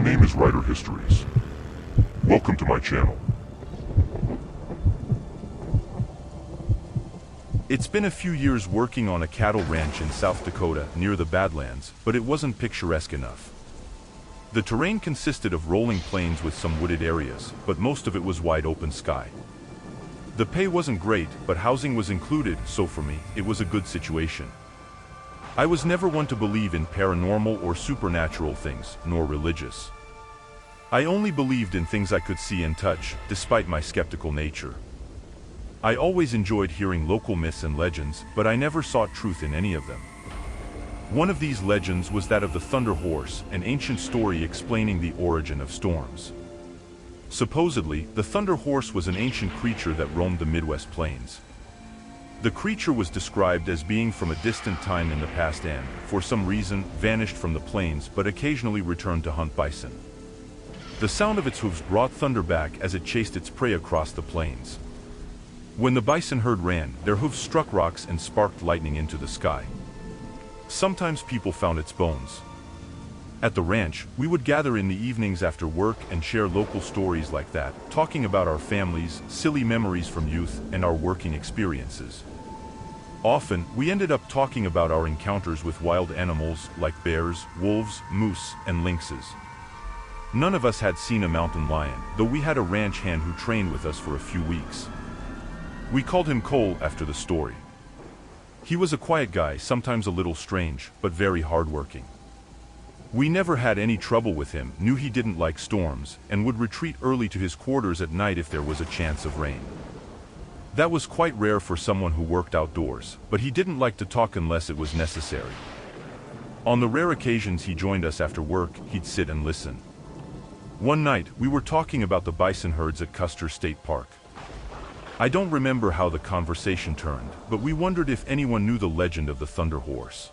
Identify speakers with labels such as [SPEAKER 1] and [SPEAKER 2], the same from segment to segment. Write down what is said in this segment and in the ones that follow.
[SPEAKER 1] name is Writer Histories. Welcome to my channel.
[SPEAKER 2] It's been a few years working on a cattle ranch in South Dakota near the Badlands, but it wasn't picturesque enough. The terrain consisted of rolling plains with some wooded areas, but most of it was wide open sky. The pay wasn't great, but housing was included, so for me, it was a good situation. I was never one to believe in paranormal or supernatural things, nor religious. I only believed in things I could see and touch, despite my skeptical nature. I always enjoyed hearing local myths and legends, but I never sought truth in any of them. One of these legends was that of the Thunder Horse, an ancient story explaining the origin of storms. Supposedly, the Thunder Horse was an ancient creature that roamed the Midwest plains. The creature was described as being from a distant time in the past and, for some reason, vanished from the plains but occasionally returned to hunt bison. The sound of its hooves brought thunder back as it chased its prey across the plains. When the bison herd ran, their hooves struck rocks and sparked lightning into the sky. Sometimes people found its bones. At the ranch, we would gather in the evenings after work and share local stories like that, talking about our families, silly memories from youth, and our working experiences. Often, we ended up talking about our encounters with wild animals like bears, wolves, moose, and lynxes. None of us had seen a mountain lion, though we had a ranch hand who trained with us for a few weeks. We called him Cole after the story. He was a quiet guy, sometimes a little strange, but very hardworking. We never had any trouble with him, knew he didn't like storms, and would retreat early to his quarters at night if there was a chance of rain. That was quite rare for someone who worked outdoors, but he didn't like to talk unless it was necessary. On the rare occasions he joined us after work, he'd sit and listen. One night, we were talking about the bison herds at Custer State Park. I don't remember how the conversation turned, but we wondered if anyone knew the legend of the Thunder Horse.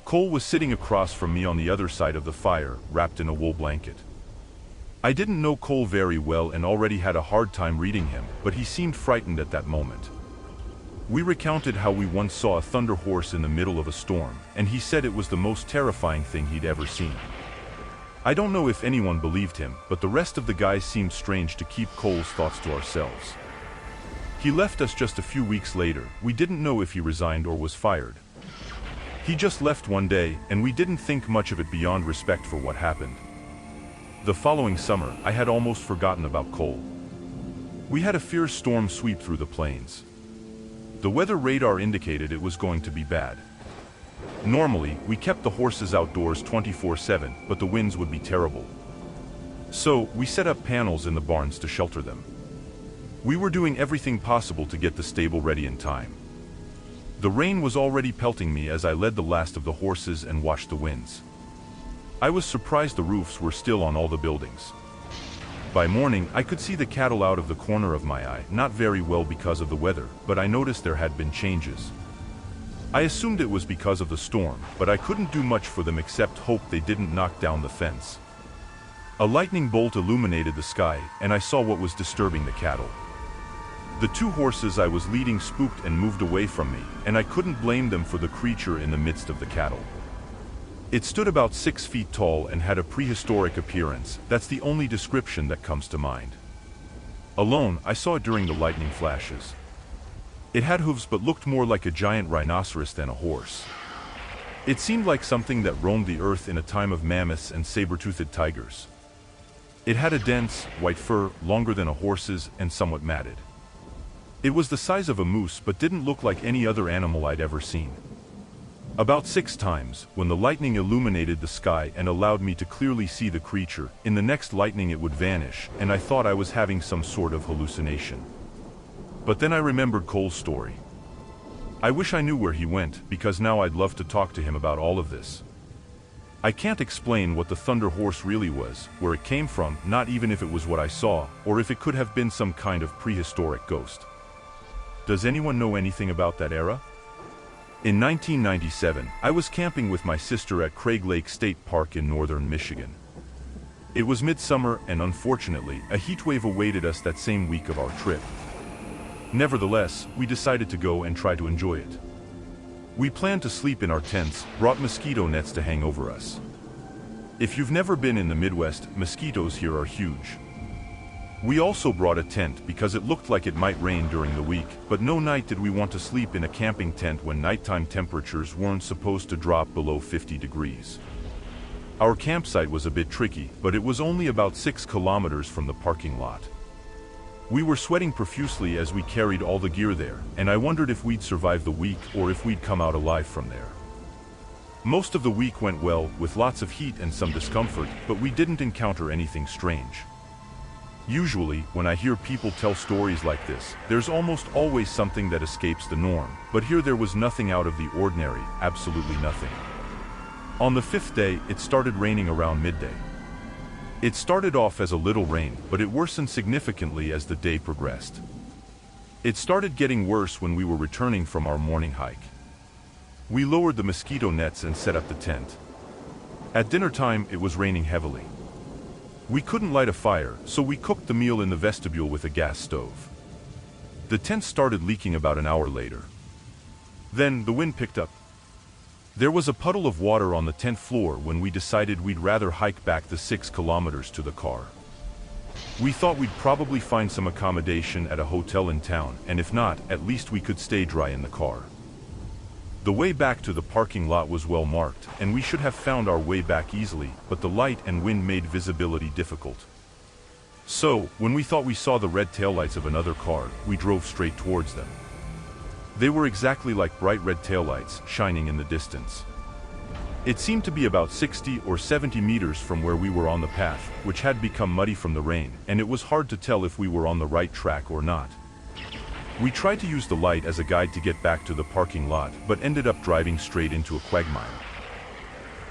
[SPEAKER 2] Cole was sitting across from me on the other side of the fire, wrapped in a wool blanket. I didn't know Cole very well and already had a hard time reading him, but he seemed frightened at that moment. We recounted how we once saw a thunder horse in the middle of a storm, and he said it was the most terrifying thing he'd ever seen. I don't know if anyone believed him, but the rest of the guys seemed strange to keep Cole's thoughts to ourselves. He left us just a few weeks later. We didn't know if he resigned or was fired. He just left one day, and we didn't think much of it beyond respect for what happened. The following summer, I had almost forgotten about Cole. We had a fierce storm sweep through the plains. The weather radar indicated it was going to be bad. Normally, we kept the horses outdoors 24/7, but the winds would be terrible. So, we set up panels in the barns to shelter them. We were doing everything possible to get the stable ready in time. The rain was already pelting me as I led the last of the horses and watched the winds. I was surprised the roofs were still on all the buildings. By morning, I could see the cattle out of the corner of my eye, not very well because of the weather, but I noticed there had been changes. I assumed it was because of the storm, but I couldn't do much for them except hope they didn't knock down the fence. A lightning bolt illuminated the sky, and I saw what was disturbing the cattle. The two horses I was leading spooked and moved away from me, and I couldn't blame them for the creature in the midst of the cattle. It stood about 6 feet tall and had a prehistoric appearance. That's the only description that comes to mind. Alone, I saw it during the lightning flashes. It had hooves but looked more like a giant rhinoceros than a horse. It seemed like something that roamed the earth in a time of mammoths and saber-toothed tigers. It had a dense, white fur, longer than a horse's, and somewhat matted. It was the size of a moose but didn't look like any other animal I'd ever seen. About 6 times, when the lightning illuminated the sky and allowed me to clearly see the creature, in the next lightning it would vanish, and I thought I was having some sort of hallucination. But then I remembered Cole's story. I wish I knew where he went, because now I'd love to talk to him about all of this. I can't explain what the Thunder Horse really was, where it came from, not even if it was what I saw, or if it could have been some kind of prehistoric ghost. Does anyone know anything about that era? In 1997, I was camping with my sister at Craig Lake State Park in northern Michigan. It was midsummer, and unfortunately, a heat wave awaited us that same week of our trip. Nevertheless, we decided to go and try to enjoy it. We planned to sleep in our tents, brought mosquito nets to hang over us. If you've never been in the Midwest, mosquitoes here are huge. We also brought a tent because it looked like it might rain during the week, but no night did we want to sleep in a camping tent when nighttime temperatures weren't supposed to drop below 50 degrees. Our campsite was a bit tricky, but it was only about 6 kilometers from the parking lot. We were sweating profusely as we carried all the gear there, and I wondered if we'd survive the week or if we'd come out alive from there. Most of the week went well, with lots of heat and some discomfort, but we didn't encounter anything strange. Usually, when I hear people tell stories like this, there's almost always something that escapes the norm, but here there was nothing out of the ordinary, absolutely nothing. On the 5th day, it started raining around midday. It started off as a little rain, but it worsened significantly as the day progressed. It started getting worse when we were returning from our morning hike. We lowered the mosquito nets and set up the tent. At dinner time, it was raining heavily. We couldn't light a fire, so we cooked the meal in the vestibule with a gas stove. The tent started leaking about an hour later. Then, the wind picked up. There was a puddle of water on the tent floor when we decided we'd rather hike back the 6 kilometers to the car. We thought we'd probably find some accommodation at a hotel in town, and if not, at least we could stay dry in the car. The way back to the parking lot was well marked, and we should have found our way back easily, but the light and wind made visibility difficult. So, when we thought we saw the red taillights of another car, we drove straight towards them. They were exactly like bright red taillights, shining in the distance. It seemed to be about 60 or 70 meters from where we were on the path, which had become muddy from the rain, and it was hard to tell if we were on the right track or not. We tried to use the light as a guide to get back to the parking lot, but ended up driving straight into a quagmire.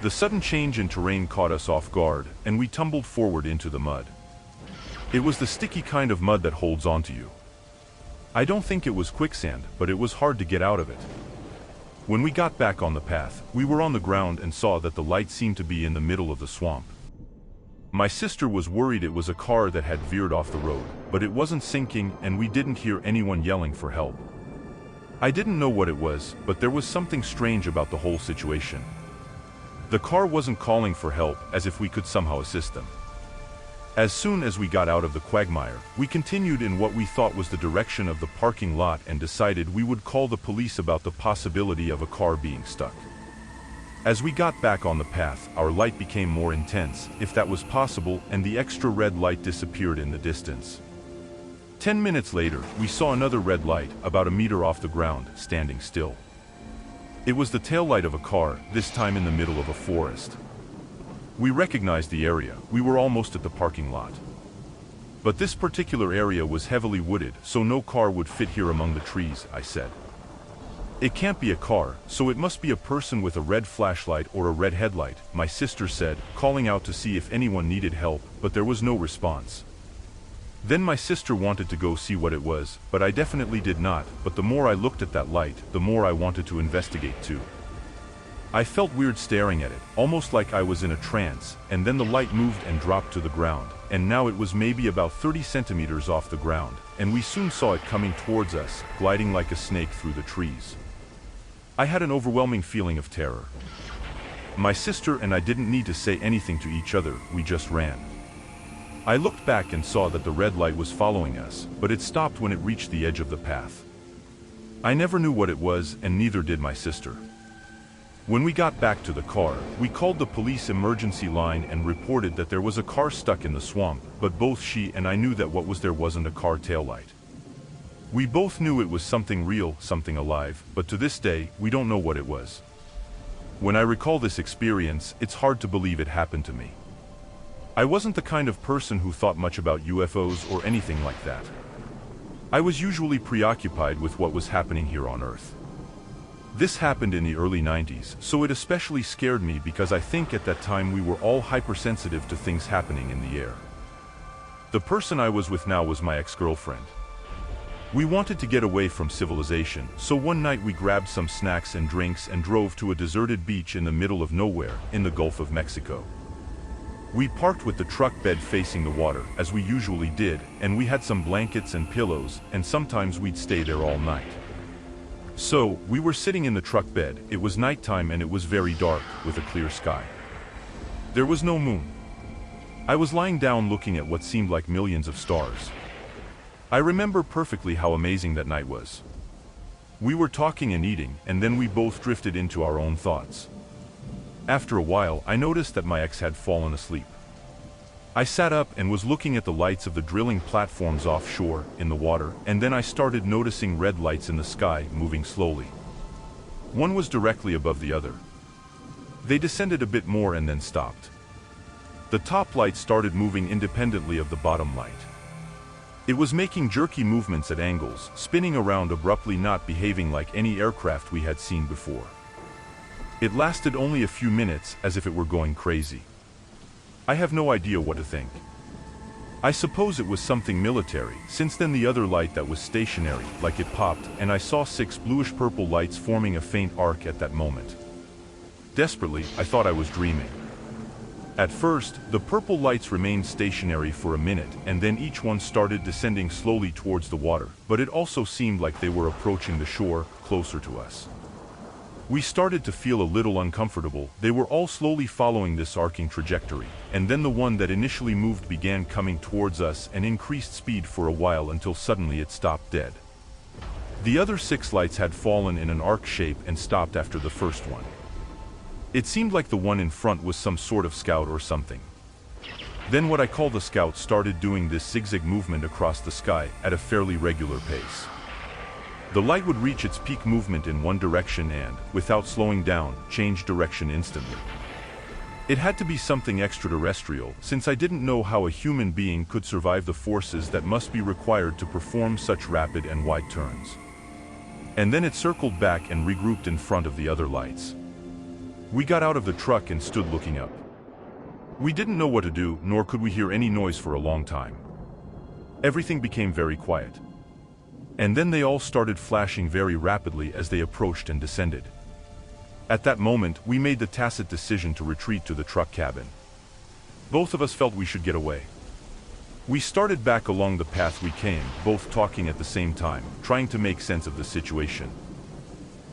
[SPEAKER 2] The sudden change in terrain caught us off guard, and we tumbled forward into the mud. It was the sticky kind of mud that holds onto you. I don't think it was quicksand, but it was hard to get out of it. When we got back on the path, we were on the ground and saw that the light seemed to be in the middle of the swamp. My sister was worried it was a car that had veered off the road, but it wasn't sinking and we didn't hear anyone yelling for help. I didn't know what it was, but there was something strange about the whole situation. The car wasn't calling for help, as if we could somehow assist them. As soon as we got out of the quagmire, we continued in what we thought was the direction of the parking lot and decided we would call the police about the possibility of a car being stuck. As we got back on the path, our light became more intense, if that was possible, and the extra red light disappeared in the distance. 10 minutes later, we saw another red light, about a meter off the ground, standing still. It was the taillight of a car, this time in the middle of a forest. We recognized the area. We were almost at the parking lot. But this particular area was heavily wooded, so no car would fit here among the trees, I said. It can't be a car, so it must be a person with a red flashlight or a red headlight, my sister said, calling out to see if anyone needed help, but there was no response. Then my sister wanted to go see what it was, but I definitely did not, but the more I looked at that light, the more I wanted to investigate too. I felt weird staring at it, almost like I was in a trance, and then the light moved and dropped to the ground, and now it was maybe about 30 centimeters off the ground, and we soon saw it coming towards us, gliding like a snake through the trees. I had an overwhelming feeling of terror. My sister and I didn't need to say anything to each other, we just ran. I looked back and saw that the red light was following us, but it stopped when it reached the edge of the path. I never knew what it was, and neither did my sister. When we got back to the car, we called the police emergency line and reported that there was a car stuck in the swamp, but both she and I knew that what was there wasn't a car taillight. We both knew it was something real, something alive, but to this day, we don't know what it was. When I recall this experience, it's hard to believe it happened to me. I wasn't the kind of person who thought much about UFOs or anything like that. I was usually preoccupied with what was happening here on Earth. This happened in the early 90s, so it especially scared me because I think at that time we were all hypersensitive to things happening in the air. The person I was with now was my ex-girlfriend. We wanted to get away from civilization, so one night we grabbed some snacks and drinks and drove to a deserted beach in the middle of nowhere, in the Gulf of Mexico. We parked with the truck bed facing the water, as we usually did, and we had some blankets and pillows, and sometimes we'd stay there all night. So, we were sitting in the truck bed, it was nighttime and it was very dark, with a clear sky. There was no moon. I was lying down looking at what seemed like millions of stars. I remember perfectly how amazing that night was. We were talking and eating, and then we both drifted into our own thoughts. After a while, I noticed that my ex had fallen asleep. I sat up and was looking at the lights of the drilling platforms offshore, in the water, and then I started noticing red lights in the sky moving slowly. One was directly above the other. They descended a bit more and then stopped. The top light started moving independently of the bottom light. It was making jerky movements at angles, spinning around abruptly, not behaving like any aircraft we had seen before. It lasted only a few minutes, as if it were going crazy. I have no idea what to think. I suppose it was something military, since then the other light that was stationary, like it popped, and I saw 6 bluish-purple lights forming a faint arc at that moment. Desperately, I thought I was dreaming. At first, the purple lights remained stationary for a minute, and then each one started descending slowly towards the water, but it also seemed like they were approaching the shore, closer to us. We started to feel a little uncomfortable. They were all slowly following this arcing trajectory, and then the one that initially moved began coming towards us and increased speed for a while until suddenly it stopped dead. The other 6 lights had fallen in an arc shape and stopped after the first one. It seemed like the one in front was some sort of scout or something. Then what I call the scout started doing this zigzag movement across the sky at a fairly regular pace. The light would reach its peak movement in one direction and, without slowing down, change direction instantly. It had to be something extraterrestrial, since I didn't know how a human being could survive the forces that must be required to perform such rapid and wide turns. And then it circled back and regrouped in front of the other lights. We got out of the truck and stood looking up. We didn't know what to do, nor could we hear any noise for a long time. Everything became very quiet. And then they all started flashing very rapidly as they approached and descended. At that moment, we made the tacit decision to retreat to the truck cabin. Both of us felt we should get away. We started back along the path we came, both talking at the same time, trying to make sense of the situation.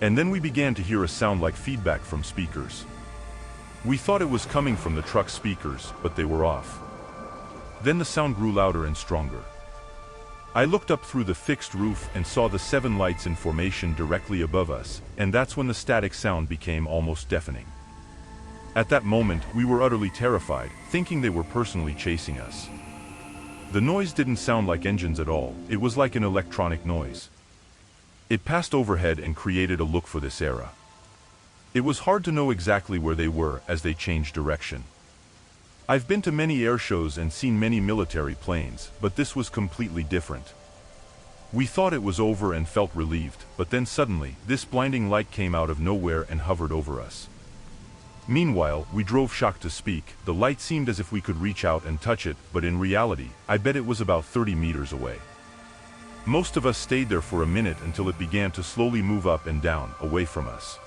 [SPEAKER 2] And then we began to hear a sound like feedback from speakers. We thought it was coming from the truck speakers, but they were off. Then the sound grew louder and stronger. I looked up through the fixed roof and saw the 7 lights in formation directly above us, and that's when the static sound became almost deafening. At that moment, we were utterly terrified, thinking they were personally chasing us. The noise didn't sound like engines at all, it was like an electronic noise. It passed overhead and created a look for this era. It was hard to know exactly where they were as they changed direction. I've been to many air shows and seen many military planes, but this was completely different. We thought it was over and felt relieved, but then suddenly, this blinding light came out of nowhere and hovered over us. Meanwhile, we drove shocked to speak. The light seemed as if we could reach out and touch it, but in reality, I bet it was about 30 meters away. Most of us stayed there for a minute until it began to slowly move up and down, away from us.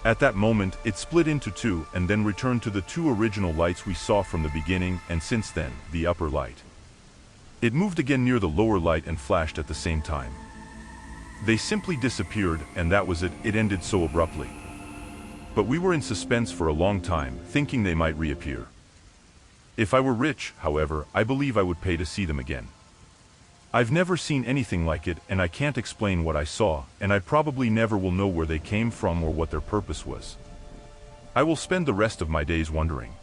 [SPEAKER 2] At that moment, it split into 2 and then returned to the 2 original lights we saw from the beginning, and since then, the upper light. It moved again near the lower light and flashed at the same time. They simply disappeared, and that was it. It ended so abruptly. But we were in suspense for a long time, thinking they might reappear. If I were rich, however, I believe I would pay to see them again. I've never seen anything like it, and I can't explain what I saw, and I probably never will know where they came from or what their purpose was. I will spend the rest of my days wondering.